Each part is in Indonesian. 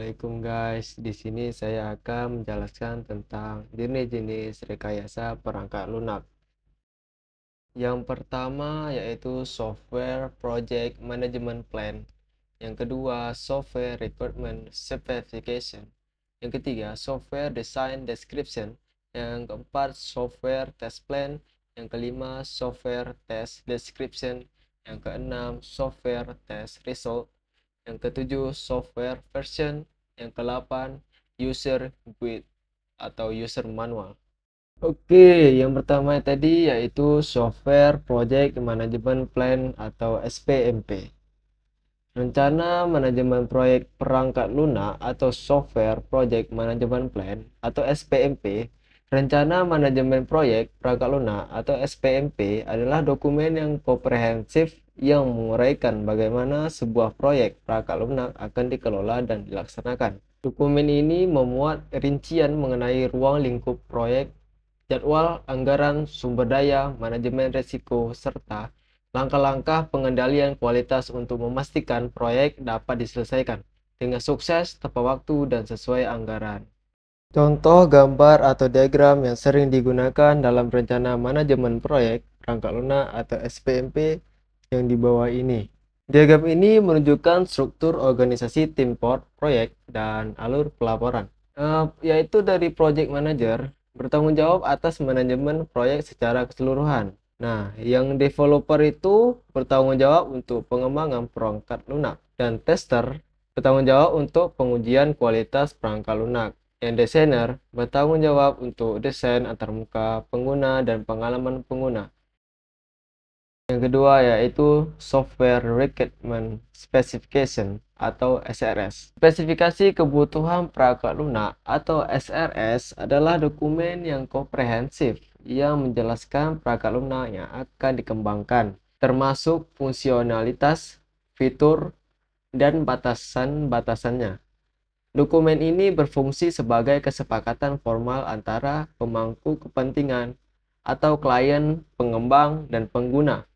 Assalamualaikum guys. Di sini saya akan menjelaskan tentang jenis-jenis rekayasa perangkat lunak. Yang pertama yaitu Software Project Management Plan. Yang kedua, Software Requirement Specification. Yang ketiga, Software Design Description. Yang keempat, Software Test Plan. Yang kelima, Software Test Description. Yang keenam, Software Test Result. Yang ketujuh, Software Version. Yang kedelapan, User Guide atau User Manual. Oke, yang pertama tadi yaitu Software Project Management Plan atau SPMP. Rencana Manajemen Proyek Perangkat Lunak atau Software Project Management Plan atau SPMP. Rencana Manajemen Proyek Perangkat Lunak atau SPMP adalah dokumen yang komprehensif yang menguraikan bagaimana sebuah proyek perangkat lunak akan dikelola dan dilaksanakan. Dokumen ini memuat rincian mengenai ruang lingkup proyek, jadwal, anggaran, sumber daya, manajemen risiko, serta langkah-langkah pengendalian kualitas untuk memastikan proyek dapat diselesaikan dengan sukses, tepat waktu, dan sesuai anggaran. Contoh gambar atau diagram yang sering digunakan dalam rencana manajemen proyek perangkat lunak atau SPMP yang di bawah ini. Diagram ini menunjukkan struktur organisasi tim proyek dan alur pelaporan. Yaitu dari project manager bertanggung jawab atas manajemen proyek secara keseluruhan. Nah, yang developer itu bertanggung jawab untuk pengembangan perangkat lunak dan tester bertanggung jawab untuk pengujian kualitas perangkat lunak. Yang desainer bertanggung jawab untuk desain antarmuka pengguna dan pengalaman pengguna. Yang kedua yaitu Software Requirement Specification atau SRS. Spesifikasi kebutuhan perangkat lunak atau SRS adalah dokumen yang komprehensif yang menjelaskan perangkat lunak yang akan dikembangkan, termasuk fungsionalitas, fitur, dan batasan-batasannya. Dokumen ini berfungsi sebagai kesepakatan formal antara pemangku kepentingan atau klien, pengembang, dan pengguna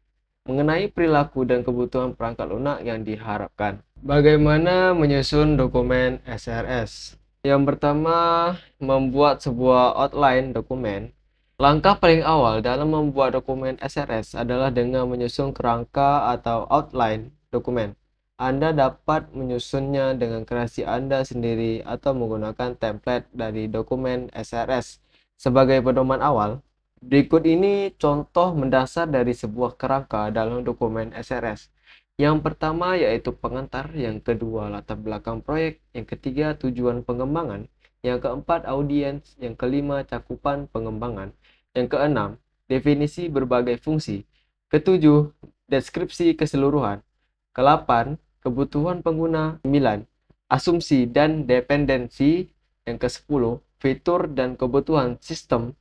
mengenai perilaku dan kebutuhan perangkat lunak yang diharapkan. Bagaimana menyusun dokumen SRS? Yang pertama, membuat sebuah outline dokumen. Langkah paling awal dalam membuat dokumen SRS adalah dengan menyusun kerangka atau outline dokumen. Anda dapat menyusunnya dengan kreasi Anda sendiri atau menggunakan template dari dokumen SRS. Sebagai pedoman awal, berikut ini contoh mendasar dari sebuah kerangka dalam dokumen SRS. Yang pertama yaitu pengantar, yang kedua latar belakang proyek, yang ketiga tujuan pengembangan, yang keempat audiens, yang kelima cakupan pengembangan, yang keenam definisi berbagai fungsi, ketujuh deskripsi keseluruhan, ke-8 kebutuhan pengguna, 9 asumsi dan dependensi, yang ke-10 fitur dan kebutuhan sistem.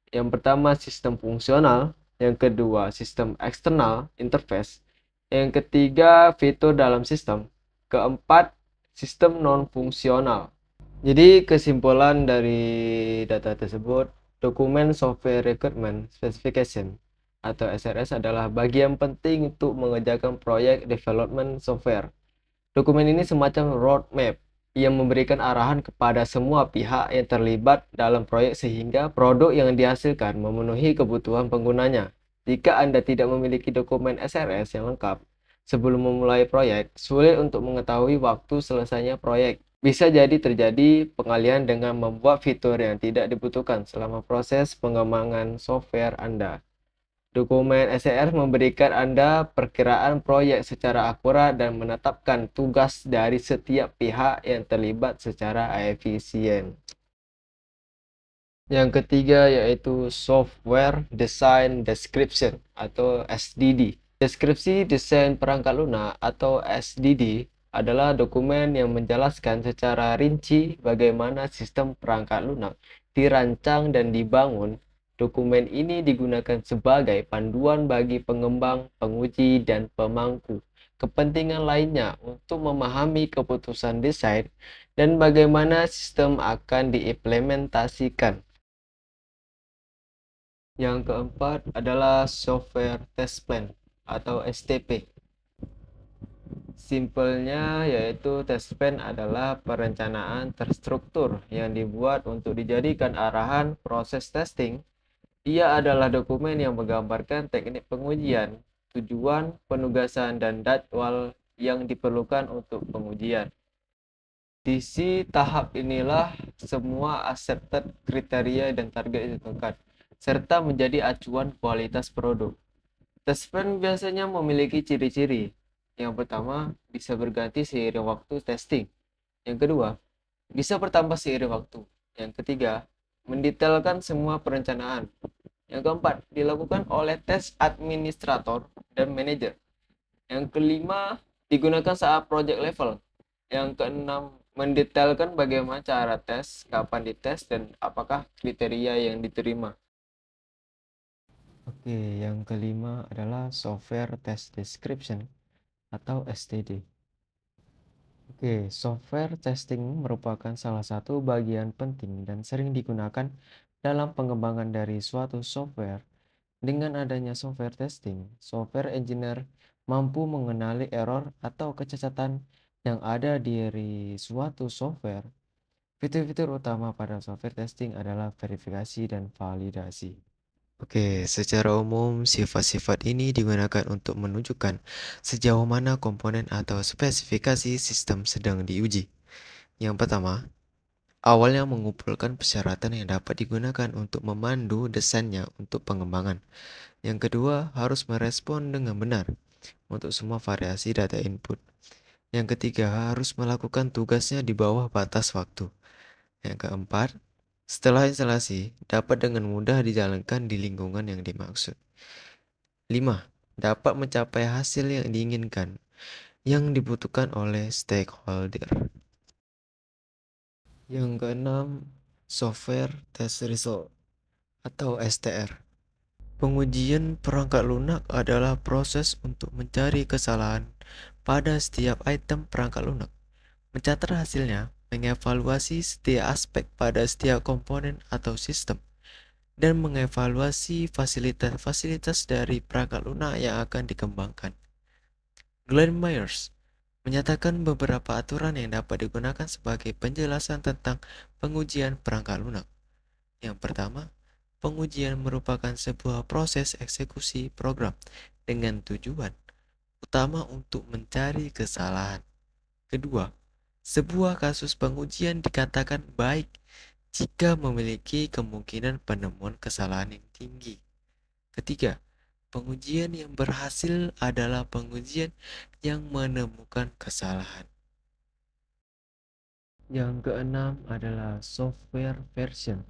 Yang pertama sistem fungsional, yang kedua sistem eksternal interface, yang ketiga fitur dalam sistem, keempat sistem non fungsional. Jadi kesimpulan dari data tersebut, dokumen Software Requirement Specification atau SRS adalah bagian penting untuk mengerjakan proyek development software. Dokumen ini semacam roadmap yang memberikan arahan kepada semua pihak yang terlibat dalam proyek sehingga produk yang dihasilkan memenuhi kebutuhan penggunanya. Jika Anda tidak memiliki dokumen SRS yang lengkap sebelum memulai proyek, sulit untuk mengetahui waktu selesainya proyek. Bisa jadi terjadi pengalihan dengan membuat fitur yang tidak dibutuhkan selama proses pengembangan software Anda. Dokumen SRS memberikan Anda perkiraan proyek secara akurat dan menetapkan tugas dari setiap pihak yang terlibat secara efisien. Yang ketiga yaitu Software Design Description atau SDD. Deskripsi desain perangkat lunak atau SDD adalah dokumen yang menjelaskan secara rinci bagaimana sistem perangkat lunak dirancang dan dibangun. Dokumen ini digunakan sebagai panduan bagi pengembang, penguji, dan pemangku kepentingan lainnya untuk memahami keputusan desain dan bagaimana sistem akan diimplementasikan. Yang keempat adalah Software Test Plan atau STP. Simpelnya yaitu test plan adalah perencanaan terstruktur yang dibuat untuk dijadikan arahan proses testing. Ia adalah dokumen yang menggambarkan teknik pengujian, tujuan, penugasan, dan jadwal yang diperlukan untuk pengujian. Di tahap inilah semua accepted kriteria dan target ditentukan, serta menjadi acuan kualitas produk. Test plan biasanya memiliki ciri-ciri. Yang pertama, bisa berganti seiring waktu testing. Yang kedua, bisa bertambah seiring waktu. Yang ketiga, mendetailkan semua perencanaan. Yang keempat, dilakukan oleh tes administrator dan manajer. Yang kelima, digunakan saat project level. Yang keenam, mendetailkan bagaimana cara tes, kapan dites, dan apakah kriteria yang diterima. Oke, yang kelima adalah Software Test Description atau STD. Oke, software testing merupakan salah satu bagian penting dan sering digunakan dalam pengembangan dari suatu software. Dengan adanya software testing, software engineer mampu mengenali error atau kecacatan yang ada di suatu software. Fitur-fitur utama pada software testing adalah verifikasi dan validasi. Oke, secara umum, sifat-sifat ini digunakan untuk menunjukkan sejauh mana komponen atau spesifikasi sistem sedang diuji. Yang pertama, awalnya mengumpulkan persyaratan yang dapat digunakan untuk memandu desainnya untuk pengembangan. Yang kedua, harus merespon dengan benar untuk semua variasi data input. Yang ketiga, harus melakukan tugasnya di bawah batas waktu. Yang keempat, setelah instalasi, dapat dengan mudah dijalankan di lingkungan yang dimaksud. 5. Dapat mencapai hasil yang diinginkan, yang dibutuhkan oleh stakeholder. Yang keenam, Software Test Result atau STR. Pengujian perangkat lunak adalah proses untuk mencari kesalahan pada setiap item perangkat lunak, mencatat hasilnya, mengevaluasi setiap aspek pada setiap komponen atau sistem, dan mengevaluasi fasilitas-fasilitas dari perangkat lunak yang akan dikembangkan. Glenn Myers menyatakan beberapa aturan yang dapat digunakan sebagai penjelasan tentang pengujian perangkat lunak. Yang pertama, pengujian merupakan sebuah proses eksekusi program dengan tujuan utama untuk mencari kesalahan. Kedua, sebuah kasus pengujian dikatakan baik jika memiliki kemungkinan penemuan kesalahan yang tinggi. Ketiga, pengujian yang berhasil adalah pengujian yang menemukan kesalahan. Yang keenam adalah software version.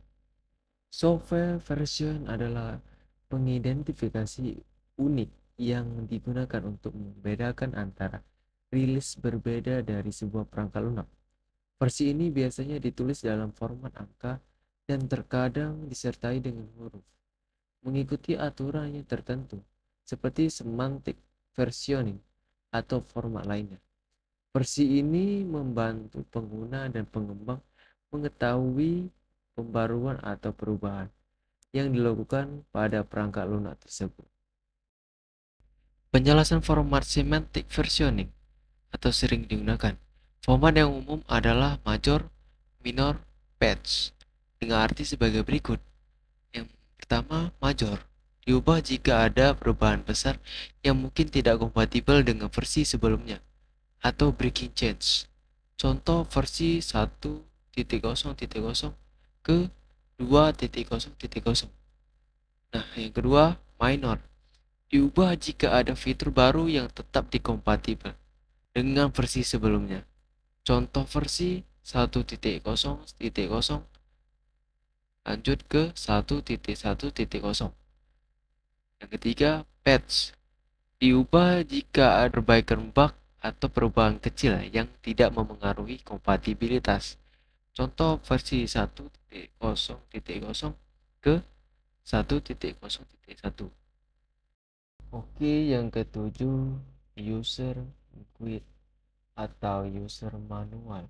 Software version adalah pengidentifikasi unik yang digunakan untuk membedakan antara rilis berbeda dari sebuah perangkat lunak. Versi ini biasanya ditulis dalam format angka dan terkadang disertai dengan huruf, mengikuti aturan yang tertentu, seperti semantic versioning atau format lainnya. Versi ini membantu pengguna dan pengembang mengetahui pembaruan atau perubahan yang dilakukan pada perangkat lunak tersebut. Penjelasan format semantic versioning atau sering digunakan. Format yang umum adalah major, minor, patch, dengan arti sebagai berikut. Yang pertama, major, diubah jika ada perubahan besar yang mungkin tidak kompatibel dengan versi sebelumnya, atau breaking change. Contoh versi 1.0.0 ke 2.0.0. Nah, yang kedua, minor, diubah jika ada fitur baru yang tetap dikompatibel dengan versi sebelumnya. Contoh versi 1.0.0 lanjut ke 1.1.0. Yang ketiga, patch, diubah jika ada perbaikan bug atau perubahan kecil yang tidak memengaruhi kompatibilitas. Contoh versi 1.0.0 ke 1.0.1. Oke, yang ketujuh, user guide atau user manual.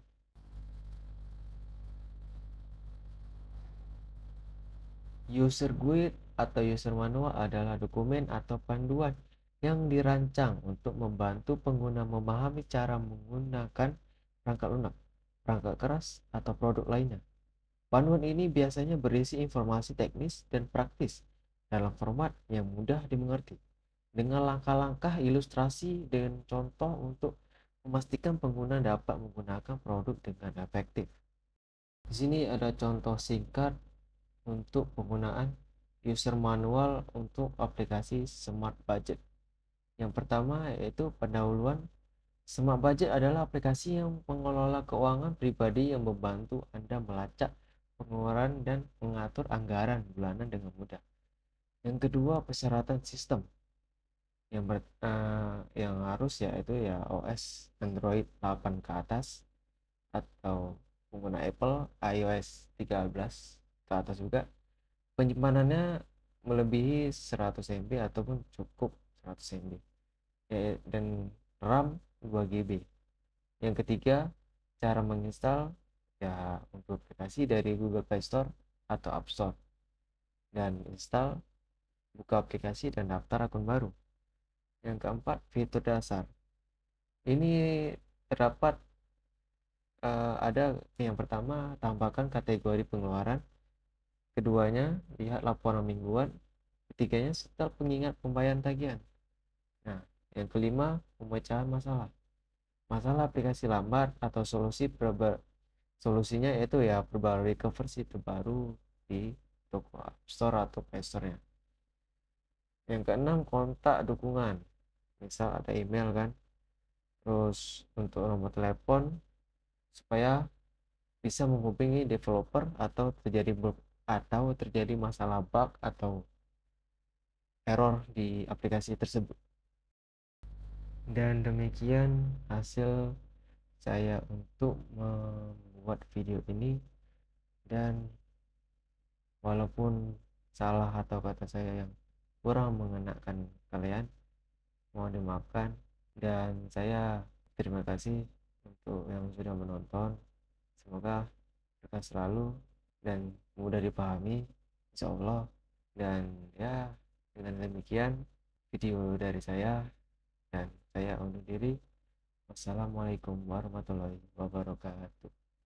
User guide atau user manual adalah dokumen atau panduan yang dirancang untuk membantu pengguna memahami cara menggunakan perangkat lunak, perangkat keras, atau produk lainnya. Panduan ini biasanya berisi informasi teknis dan praktis dalam format yang mudah dimengerti, dengan langkah-langkah ilustrasi dan contoh untuk memastikan pengguna dapat menggunakan produk dengan efektif. Di sini ada contoh singkat untuk penggunaan user manual untuk aplikasi Smart Budget. Yang pertama yaitu pendahuluan. Smart Budget adalah aplikasi yang mengelola keuangan pribadi yang membantu Anda melacak pengeluaran dan mengatur anggaran bulanan dengan mudah. Yang kedua, persyaratan sistem yang harus yaitu ya OS Android 8 ke atas atau pengguna Apple iOS 13 ke atas juga. Penyimpanannya melebihi 100 MB ataupun cukup 100 MB dan RAM 2 GB. Yang ketiga, cara menginstal ya untuk aplikasi dari Google Play Store atau App Store, dan install, buka aplikasi dan daftar akun baru. Yang keempat, fitur dasar. Ini terdapat ada yang pertama, tambahkan kategori pengeluaran. Keduanya, lihat laporan mingguan. Ketiganya, setel pengingat pembayaran tagihan. Nah, yang kelima, pemecahan masalah. Masalah aplikasi lambat atau solusinya yaitu ya perbarui ke versi terbaru di toko App Store atau Play Store-nya. Yang keenam, kontak dukungan. Misal ada email kan. Terus untuk nomor telepon supaya bisa menghubungi developer atau terjadi masalah bug atau error di aplikasi tersebut. Dan demikian hasil saya untuk membuat video ini, dan walaupun salah atau kata saya yang kurang mengenakan kalian, mohon dimaafkan. Dan saya terima kasih untuk yang sudah menonton. Semoga berkah selalu dan mudah dipahami, insya Allah. Dan ya, dengan demikian video dari saya, dan saya undur diri. Wassalamualaikum warahmatullahi wabarakatuh.